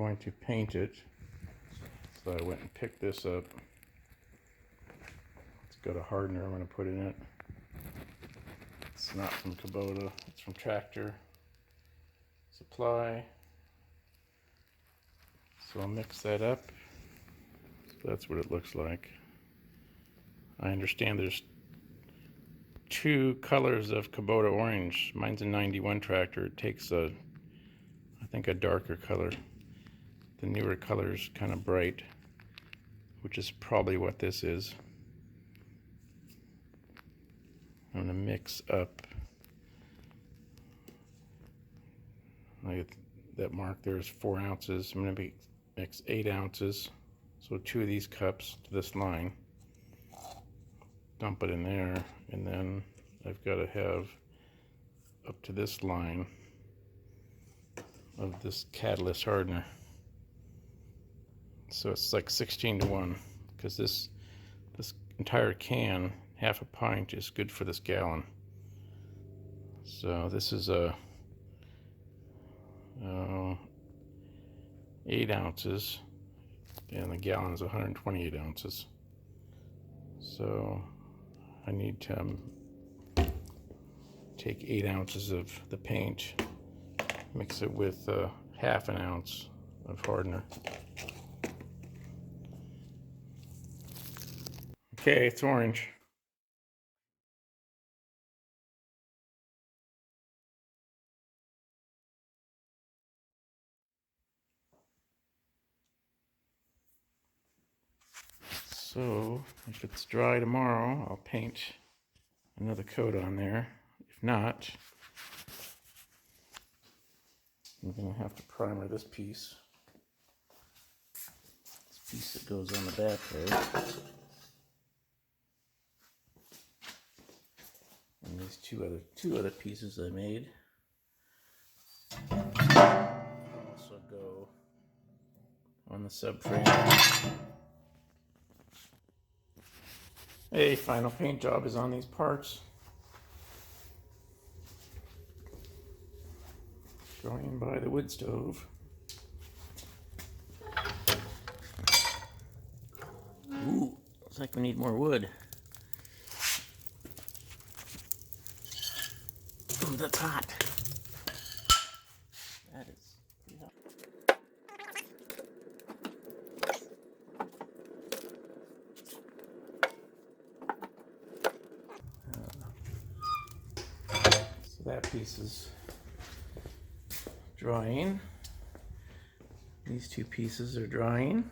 going to paint it. So I went and picked this up. It's got a hardener I'm going to put in it. It's not from Kubota, it's from Tractor Supply. So I'll mix that up. So that's what it looks like. I understand there's two colors of Kubota orange. Mine's a 91 tractor. It takes I think a darker color. The newer color is kind of bright, which is probably what this is. I'm going to mix up. Like that mark there is 4 ounces. I'm going to mix 8 ounces. So 2 of these cups to this line. Dump it in there, and then I've got to have up to this line of this catalyst hardener. So it's like 16:1, because this entire can, half a pint, is good for this gallon. So this is a 8 ounces, and the gallon is 128 ounces. So I need to take 8 ounces of the paint, mix it with half an ounce of hardener. Okay, it's orange. So if it's dry tomorrow, I'll paint another coat on there. If not, I'm going to have to primer this piece. This piece that goes on the back there. And these two other pieces I made also go on the subframe. A final paint job is on these parts. Going by the wood stove. Ooh, looks like we need more wood. Ooh, that's hot. That is pretty hot. So that piece is drying. These two pieces are drying.